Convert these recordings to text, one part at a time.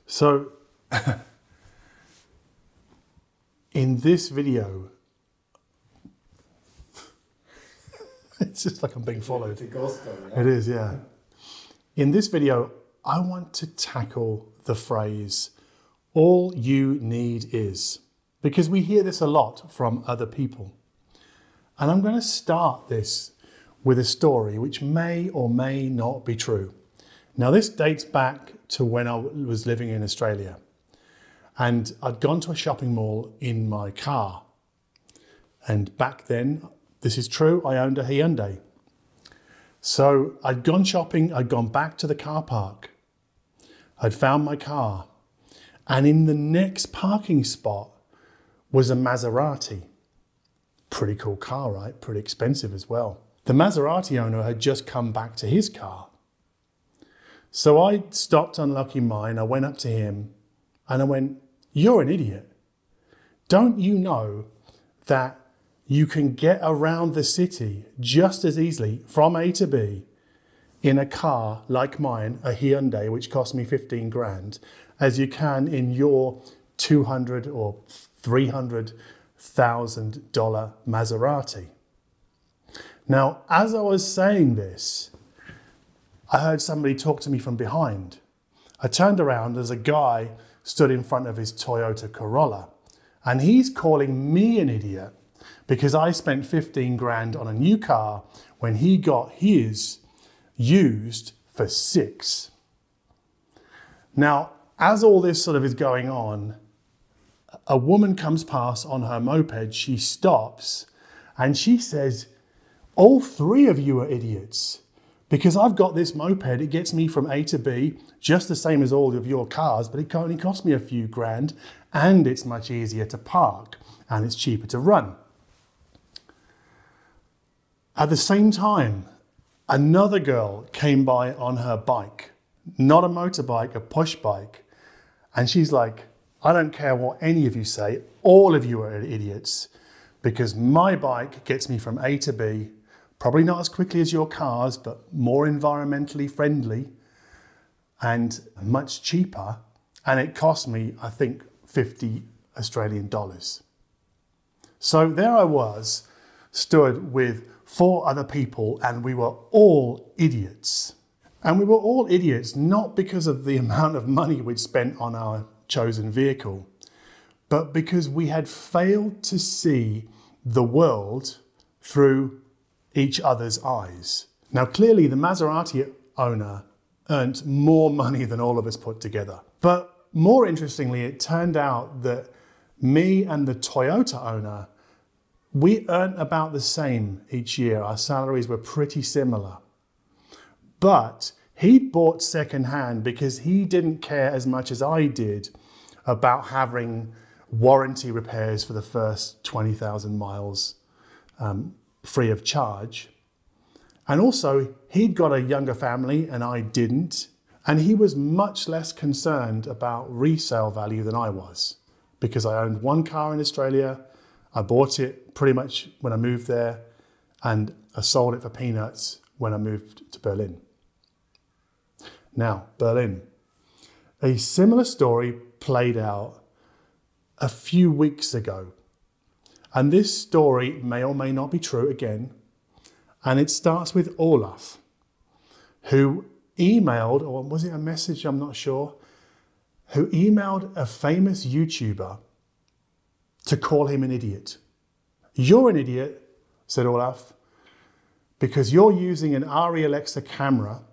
So, in this video, it's just like I'm being followed. It's a ghost story, yeah? It is, yeah. In this video, I want to tackle the phrase, all you need is, because we hear this a lot from other people. And I'm going to start this with a story which may or may not be true. Now, this dates back to when I was living in Australia, and I'd gone to a shopping mall in my car. And back then, this is true, I owned a Hyundai. So I'd gone shopping, I'd gone back to the car park. I'd found my car, and in the next parking spot was a Maserati. Pretty cool car, right? Pretty expensive as well. The Maserati owner had just come back to his car. So I stopped unlocking mine, I went up to him and I went, "You're an idiot. Don't you know that you can get around the city just as easily from A to B in a car like mine, a Hyundai, which cost me 15 grand, as you can in your $200,000 or $300,000 Maserati?" Now, as I was saying this, I heard somebody talk to me from behind. I turned around, there's a guy stood in front of his Toyota Corolla, and he's calling me an idiot because I spent 15 grand on a new car when he got his used for 6. Now, as all this sort of is going on, a woman comes past on her moped, she stops, and she says, "All 3 of you are idiots. Because I've got this moped, it gets me from A to B, just the same as all of your cars, but it only costs me a few grand, and it's much easier to park, and it's cheaper to run." At the same time, another girl came by on her bike, not a motorbike, a push bike, and she's like, "I don't care what any of you say, all of you are idiots, because my bike gets me from A to B, probably not as quickly as your cars, but more environmentally friendly and much cheaper. And it cost me, I think, 50 Australian dollars. So there I was, stood with 4 other people, and we were all idiots. And we were all idiots, not because of the amount of money we'd spent on our chosen vehicle, but because we had failed to see the world through each other's eyes. Now, clearly the Maserati owner earned more money than all of us put together. But more interestingly, it turned out that me and the Toyota owner, we earned about the same each year. Our salaries were pretty similar. But he bought secondhand because he didn't care as much as I did about having warranty repairs for the first 20,000 miles free of charge. And also, he'd got a younger family and I didn't. And he was much less concerned about resale value than I was, because I owned one car in Australia. I bought it pretty much when I moved there, and I sold it for peanuts when I moved to Berlin. Now, Berlin. A similar story played out a few weeks ago. And this story may or may not be true again. And it starts with Olaf, who emailed, or was it a message? I'm not sure. Who emailed a famous YouTuber to call him an idiot. "You're an idiot," said Olaf, "because you're using an Arri Alexa camera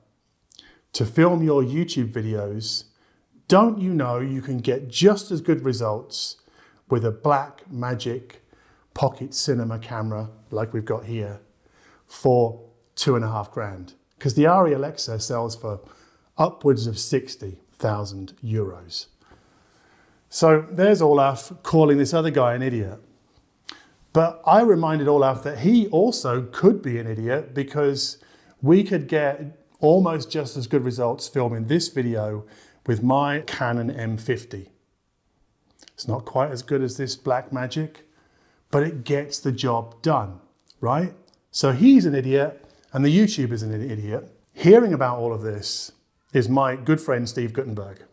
to film your YouTube videos. Don't you know you can get just as good results with a Black Magic pocket cinema camera like we've got here for 2.5 grand? Because the Arri Alexa sells for upwards of 60,000 euros. So there's Olaf calling this other guy an idiot. But I reminded Olaf that he also could be an idiot, because we could get almost just as good results filming this video with my Canon M50. It's not quite as good as this Black Magic, but it gets the job done, right? So he's an idiot and the YouTuber's an idiot. Hearing about all of this is my good friend Steve Guttenberg.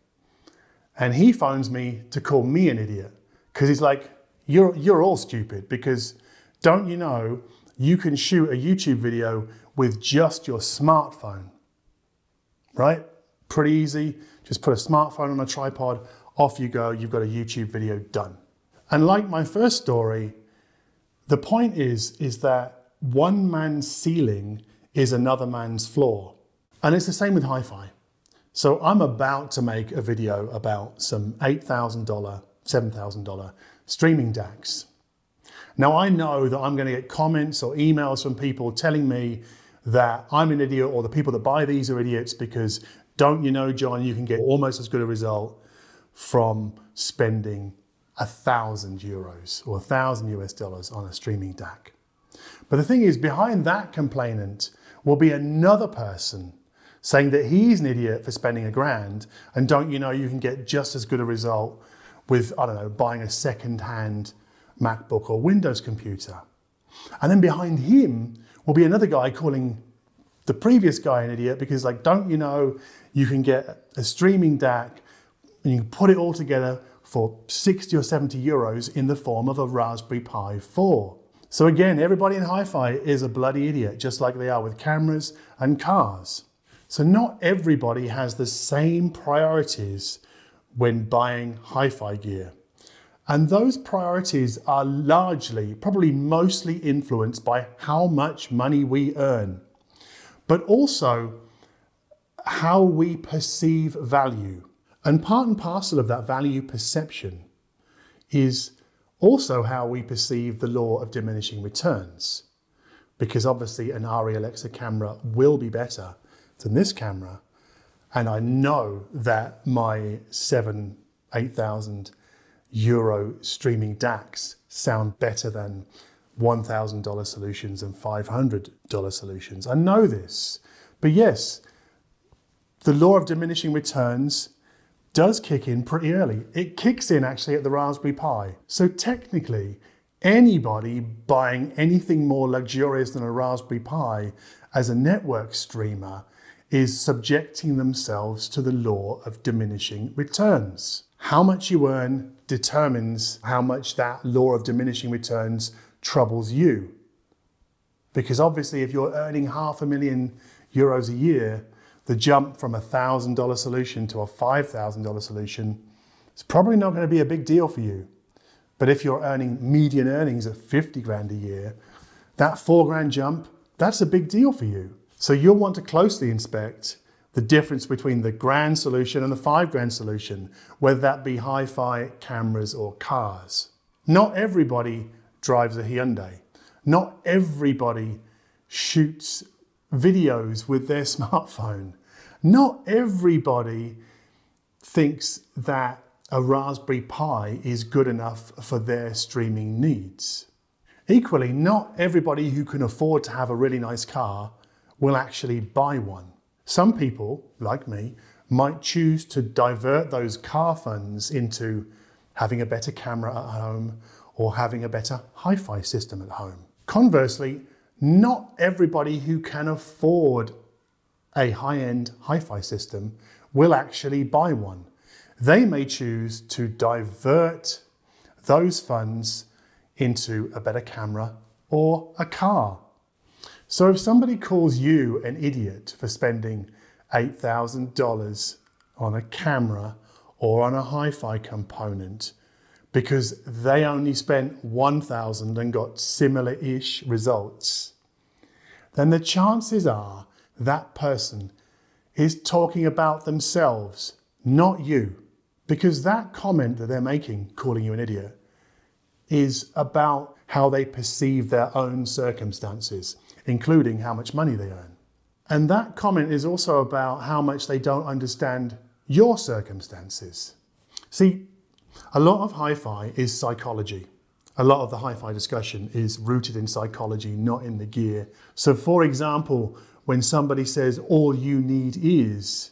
And he phones me to call me an idiot because he's like, you're all stupid because don't you know you can shoot a YouTube video with just your smartphone, right? Pretty easy. Just put a smartphone on a tripod, off you go, you've got a YouTube video done. And like my first story, the point is that one man's ceiling is another man's floor. And it's the same with hi-fi. So I'm about to make a video about some $8,000, $7,000 streaming DACs. Now I know that I'm going to get comments or emails from people telling me that I'm an idiot or the people that buy these are idiots because don't you know, John, you can get almost as good a result from spending 1,000 euros or 1,000 US dollars on a streaming DAC. But the thing is, behind that complainant will be another person saying that he's an idiot for spending $1,000 and don't you know you can get just as good a result with, I don't know, buying a second-hand MacBook or Windows computer. And then behind him will be another guy calling the previous guy an idiot because like, don't you know you can get a streaming DAC and you can put it all together for 60 or 70 euros in the form of a Raspberry Pi 4. So again, everybody in hi-fi is a bloody idiot, just like they are with cameras and cars. So not everybody has the same priorities when buying hi-fi gear. And those priorities are largely, probably mostly influenced by how much money we earn, but also how we perceive value. And part and parcel of that value perception is also how we perceive the law of diminishing returns. Because obviously an ARRI Alexa camera will be better than this camera. And I know that my 8,000 euro streaming DACs sound better than $1,000 solutions and $500 solutions. I know this. But yes, the law of diminishing returns does kick in pretty early. It kicks in actually at the Raspberry Pi. So technically, anybody buying anything more luxurious than a Raspberry Pi as a network streamer is subjecting themselves to the law of diminishing returns. How much you earn determines how much that law of diminishing returns troubles you. Because obviously if you're earning €500,000 a year, the jump from a $1,000 solution to a $5,000 solution is probably not going to be a big deal for you. But if you're earning median earnings at 50 grand a year, that $4,000 jump, that's a big deal for you. So you'll want to closely inspect the difference between the grand solution and the $5,000 solution, whether that be hi-fi, cameras or cars. Not everybody drives a Hyundai. Not everybody shoots videos with their smartphone. Not everybody thinks that a Raspberry Pi is good enough for their streaming needs. Equally, not everybody who can afford to have a really nice car will actually buy one. Some people, like me, might choose to divert those car funds into having a better camera at home or having a better hi-fi system at home. Conversely, not everybody who can afford a high-end hi-fi system will actually buy one. They may choose to divert those funds into a better camera or a car. So if somebody calls you an idiot for spending $8,000 on a camera or on a hi-fi component because they only spent $1,000 and got similar-ish results, then the chances are that person is talking about themselves, not you. Because that comment that they're making, calling you an idiot, is about how they perceive their own circumstances, including how much money they earn. And that comment is also about how much they don't understand your circumstances. See, a lot of hi-fi is psychology. A lot of the hi-fi discussion is rooted in psychology, not in the gear. So for example, when somebody says all you need is,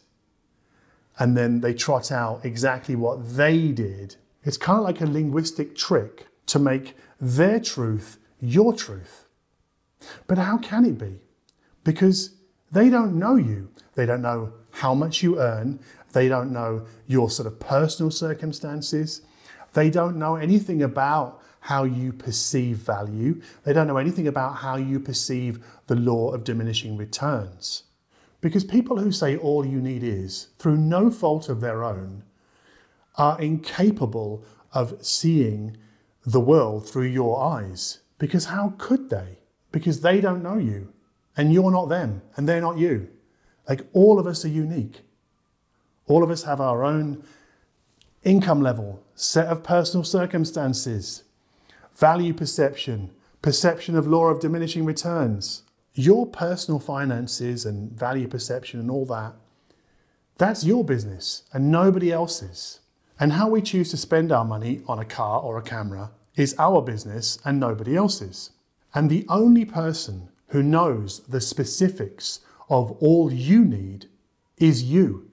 and then they trot out exactly what they did, it's kind of like a linguistic trick to make their truth your truth. But how can it be? Because they don't know you. They don't know how much you earn. They don't know your sort of personal circumstances. They don't know anything about how you perceive value. They don't know anything about how you perceive the law of diminishing returns. Because people who say all you need is, through no fault of their own, are incapable of seeing the world through your eyes. Because how could they? Because they don't know you, and you're not them, and they're not you. Like, all of us are unique. All of us have our own income level, set of personal circumstances, value perception, perception of law of diminishing returns. Your personal finances and value perception and all that, that's your business and nobody else's. And how we choose to spend our money on a car or a camera is our business and nobody else's. And the only person who knows the specifics of all you need is you.